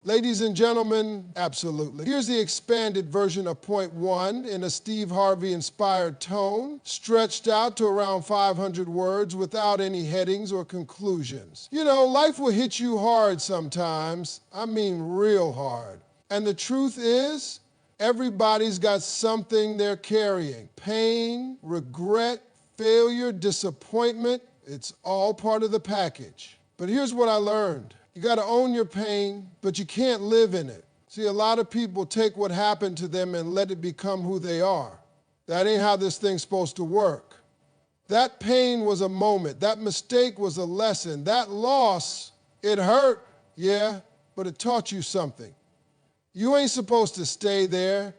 Ladies and gentlemen, absolutely. Here's the expanded version of point one in a Steve Harvey inspired tone, stretched out to around 500 words without any headings or conclusions. You know, life will hit you hard sometimes. I mean real hard. And the truth is, everybody's got something they're carrying. Pain, regret, failure, disappointment. It's all part of the package. But here's what I learned. You got to own your pain, but you can't live in it. See, a lot of people take what happened to them and let it become who they are. That ain't how this thing's supposed to work. That pain was a moment. That mistake was a lesson. That loss, it hurt, yeah, but it taught you something. You ain't supposed to stay there.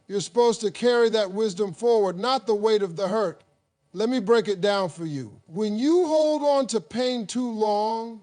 You're supposed to carry that wisdom forward, not the weight of the hurt. Let me break it down for you. When you hold on to pain too long,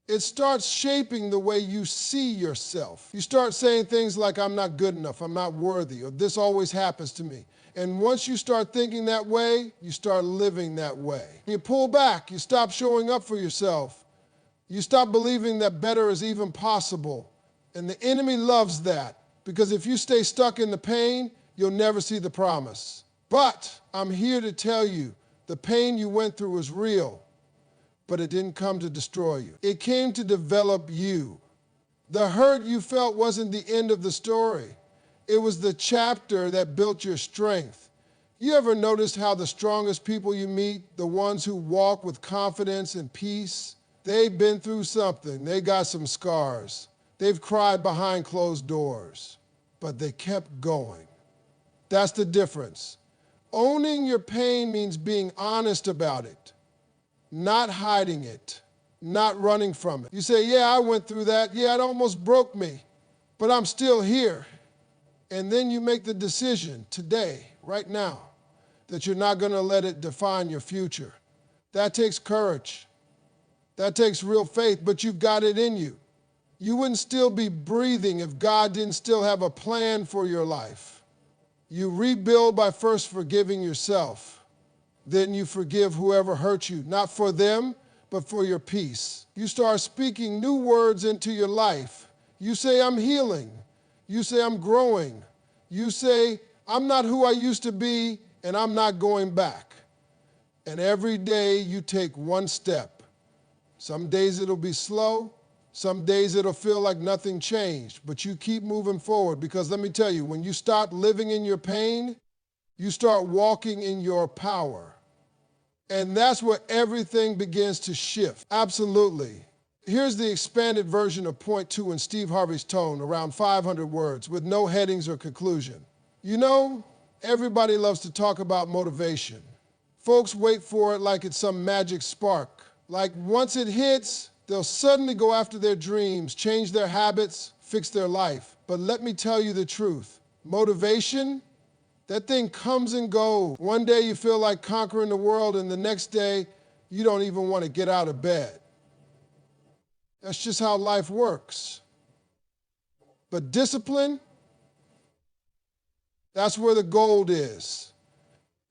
it starts shaping the way you see yourself. You start saying things like, I'm not good enough, I'm not worthy, or this always happens to me. And once you start thinking that way, you start living that way. You pull back, you stop showing up for yourself. You stop believing that better is even possible. And the enemy loves that, because if you stay stuck in the pain, you'll never see the promise. But I'm here to tell you, the pain you went through is real. But it didn't come to destroy you. It came to develop you. The hurt you felt wasn't the end of the story. It was the chapter that built your strength. You ever noticed how the strongest people you meet, the ones who walk with confidence and peace, they've been through something. They got some scars. They've cried behind closed doors, but they kept going. That's the difference. Owning your pain means being honest about it. Not hiding it, not running from it. You say, yeah, I went through that. Yeah, it almost broke me, but I'm still here. And then you make the decision today, right now, that you're not going to let it define your future. That takes courage. That takes real faith, but you've got it in you. You wouldn't still be breathing if God didn't still have a plan for your life. You rebuild by first forgiving yourself. Then you forgive whoever hurt you, not for them, but for your peace. You start speaking new words into your life. You say, I'm healing. You say, I'm growing. You say, I'm not who I used to be, and I'm not going back. And every day you take one step. Some days it'll be slow. Some days it'll feel like nothing changed, but you keep moving forward, because let me tell you, when you stop living in your pain, you start walking in your power. And that's where everything begins to shift. Absolutely. Here's the expanded version of point two in Steve Harvey's tone, around 500 words, with no headings or conclusion. You know, everybody loves to talk about motivation. Folks wait for it like it's some magic spark. Like once it hits, they'll suddenly go after their dreams, change their habits, fix their life. But let me tell you the truth. Motivation, that thing comes and goes. One day you feel like conquering the world, and the next day you don't even want to get out of bed. That's just how life works. But discipline, that's where the gold is.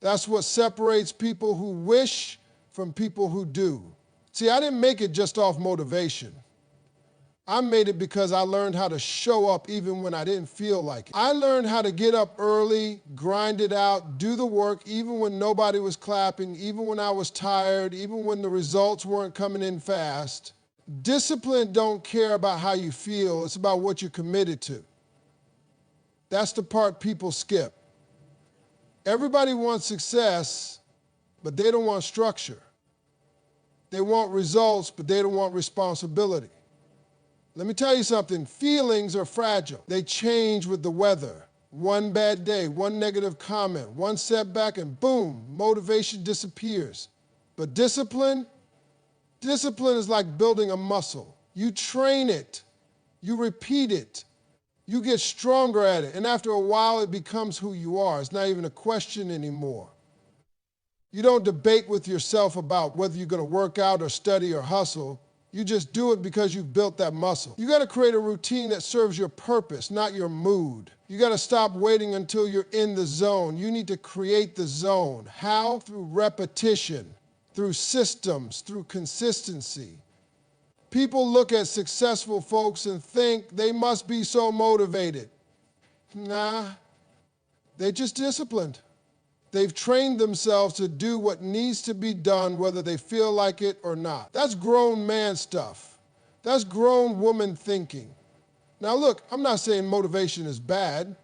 That's what separates people who wish from people who do. See, I didn't make it just off motivation. I made it because I learned how to show up even when I didn't feel like it. I learned how to get up early, grind it out, do the work even when nobody was clapping, even when I was tired, even when the results weren't coming in fast. Discipline don't care about how you feel. It's about what you're committed to. That's the part people skip. Everybody wants success, but they don't want structure. They want results, but they don't want responsibility. Let me tell you something, feelings are fragile. They change with the weather. One bad day, one negative comment, one setback, and boom, motivation disappears. But discipline is like building a muscle. You train it, you repeat it, you get stronger at it, and after a while it becomes who you are. It's not even a question anymore. You don't debate with yourself about whether you're going to work out or study or hustle. You just do it because you've built that muscle. You got to create a routine that serves your purpose, not your mood. You got to stop waiting until you're in the zone. You need to create the zone. How? Through repetition, through systems, through consistency. People look at successful folks and think they must be so motivated. Nah, they're just disciplined. They've trained themselves to do what needs to be done whether they feel like it or not. That's grown man stuff. That's grown woman thinking. Now look, I'm not saying motivation is bad.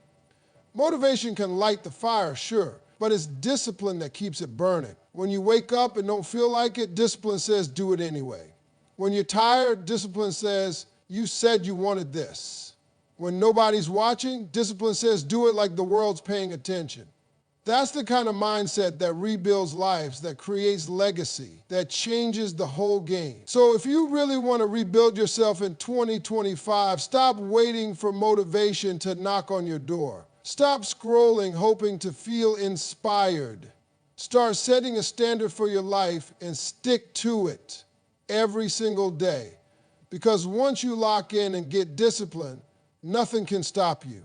Motivation can light the fire, sure, but it's discipline that keeps it burning. When you wake up and don't feel like it, discipline says do it anyway. When you're tired, discipline says you said you wanted this. When nobody's watching, discipline says do it like the world's paying attention. That's the kind of mindset that rebuilds lives, that creates legacy, that changes the whole game. So if you really want to rebuild yourself in 2025, stop waiting for motivation to knock on your door. Stop scrolling hoping to feel inspired. Start setting a standard for your life and stick to it every single day. Because once you lock in and get disciplined, nothing can stop you.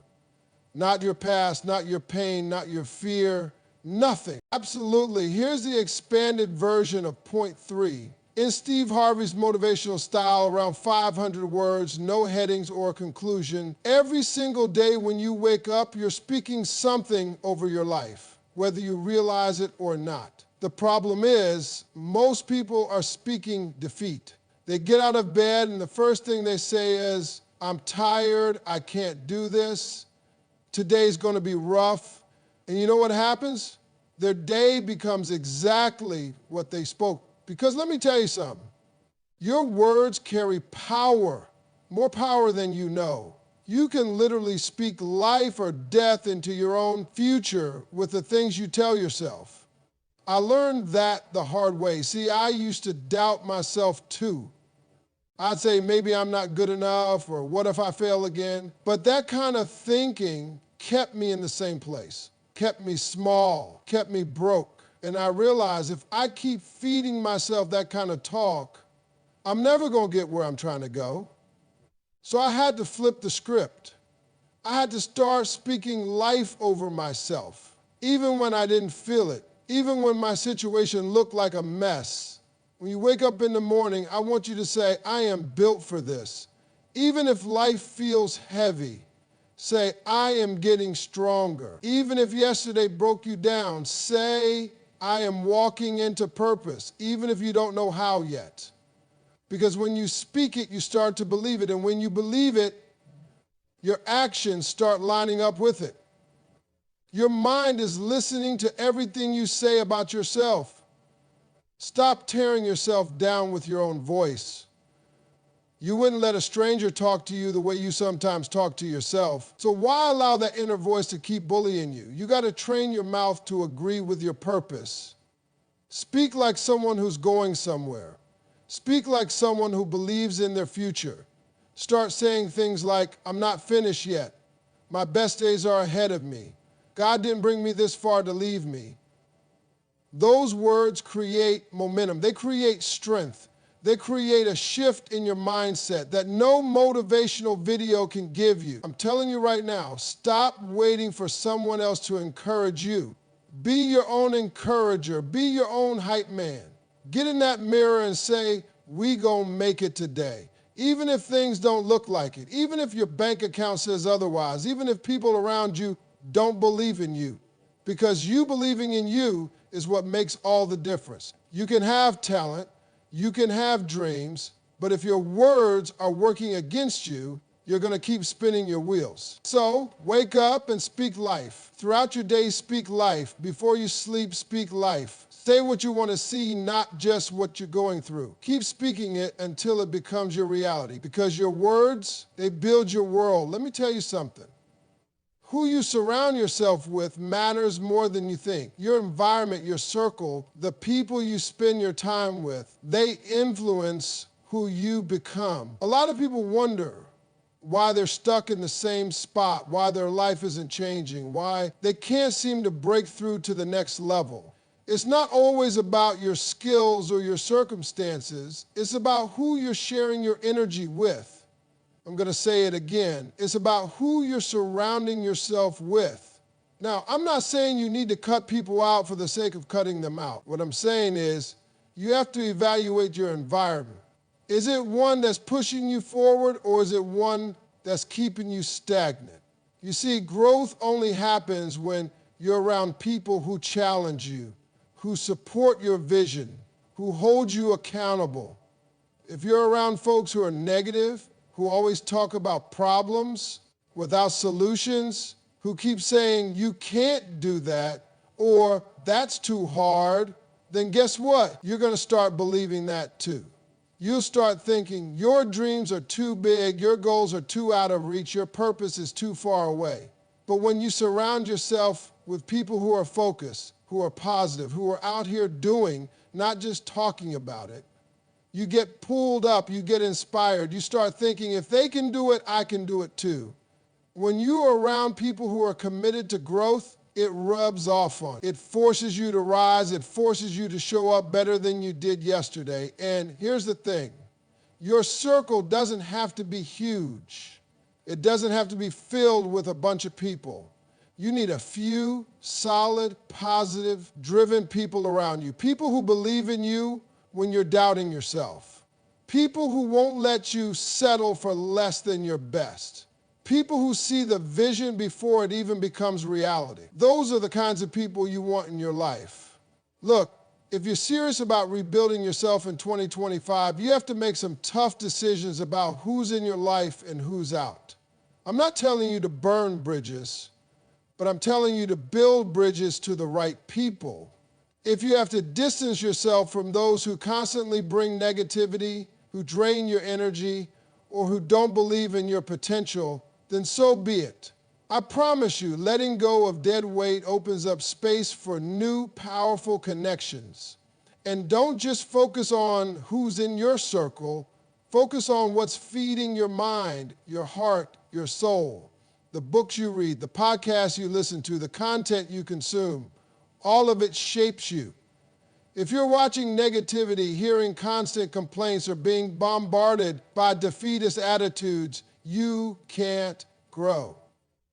Not your past, not your pain, not your fear, nothing. Absolutely. Here's the expanded version of point 3. In Steve Harvey's motivational style, around 500 words, no headings or conclusion, every single day when you wake up, you're speaking something over your life, whether you realize it or not. The problem is, most people are speaking defeat. They get out of bed and the first thing they say is, I'm tired, I can't do this. Today's going to be rough. And you know what happens? Their day becomes exactly what they spoke. Because let me tell you something. Your words carry power, more power than you know. You can literally speak life or death into your own future with the things you tell yourself. I learned that the hard way. See, I used to doubt myself too. I'd say maybe I'm not good enough, or what if I fail again? But that kind of thinking kept me in the same place, kept me small, kept me broke. And I realized if I keep feeding myself that kind of talk, I'm never going to get where I'm trying to go. So I had to flip the script. I had to start speaking life over myself, even when I didn't feel it, even when my situation looked like a mess. When you wake up in the morning, I want you to say, I am built for this. Even if life feels heavy, say, I am getting stronger. Even if yesterday broke you down, say, I am walking into purpose, even if you don't know how yet. Because when you speak it, you start to believe it. And when you believe it, your actions start lining up with it. Your mind is listening to everything you say about yourself. Stop tearing yourself down with your own voice. You wouldn't let a stranger talk to you the way you sometimes talk to yourself. So why allow that inner voice to keep bullying you? You got to train your mouth to agree with your purpose. Speak like someone who's going somewhere. Speak like someone who believes in their future. Start saying things like, I'm not finished yet. My best days are ahead of me. God didn't bring me this far to leave me. Those words create momentum. They create strength. They create a shift in your mindset that no motivational video can give you. I'm telling you right now, stop waiting for someone else to encourage you. Be your own encourager. Be your own hype man. Get in that mirror and say, we gonna make it today. Even if things don't look like it, even if your bank account says otherwise, even if people around you don't believe in you. Because you believing in you is what makes all the difference. You can have talent, you can have dreams, but if your words are working against you, you're going to keep spinning your wheels. So wake up and speak life. Throughout your day, speak life. Before you sleep, speak life. Say what you want to see, not just what you're going through. Keep speaking it until it becomes your reality, because your words, they build your world. Let me tell you something. Who you surround yourself with matters more than you think. Your environment, your circle, the people you spend your time with, they influence who you become. A lot of people wonder why they're stuck in the same spot, why their life isn't changing, why they can't seem to break through to the next level. It's not always about your skills or your circumstances. It's about who you're sharing your energy with. I'm going to say it again. It's about who you're surrounding yourself with. Now, I'm not saying you need to cut people out for the sake of cutting them out. What I'm saying is you have to evaluate your environment. Is it one that's pushing you forward, or is it one that's keeping you stagnant? You see, growth only happens when you're around people who challenge you, who support your vision, who hold you accountable. If you're around folks who are negative, who always talk about problems without solutions, who keep saying you can't do that, or that's too hard, then guess what? You're going to start believing that too. You'll start thinking your dreams are too big, your goals are too out of reach, your purpose is too far away. But when you surround yourself with people who are focused, who are positive, who are out here doing, not just talking about it, you get pulled up, you get inspired, you start thinking, if they can do it, I can do it too. When you are around people who are committed to growth, it rubs off on you. It forces you to rise. It forces you to show up better than you did yesterday. And here's the thing. Your circle doesn't have to be huge. It doesn't have to be filled with a bunch of people. You need a few solid, positive, driven people around you. People who believe in you when you're doubting yourself. People who won't let you settle for less than your best. People who see the vision before it even becomes reality. Those are the kinds of people you want in your life. Look, if you're serious about rebuilding yourself in 2025, you have to make some tough decisions about who's in your life and who's out. I'm not telling you to burn bridges, but I'm telling you to build bridges to the right people. If you have to distance yourself from those who constantly bring negativity, who drain your energy, or who don't believe in your potential, then so be it. I promise you, letting go of dead weight opens up space for new, powerful connections. And don't just focus on who's in your circle. Focus on what's feeding your mind, your heart, your soul. The books you read, the podcasts you listen to, the content you consume, all of it shapes you. If you're watching negativity, hearing constant complaints, or being bombarded by defeatist attitudes, you can't grow.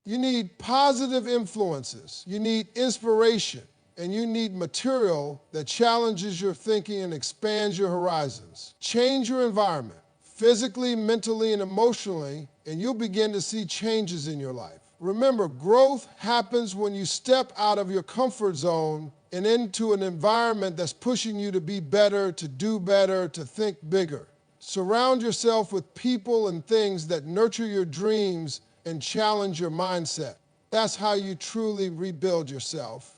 You need positive influences. You need inspiration. And you need material that challenges your thinking and expands your horizons. Change your environment, physically, mentally, and emotionally, and you'll begin to see changes in your life. Remember, growth happens when you step out of your comfort zone and into an environment that's pushing you to be better, to do better, to think bigger. Surround yourself with people and things that nurture your dreams and challenge your mindset. That's how you truly rebuild yourself.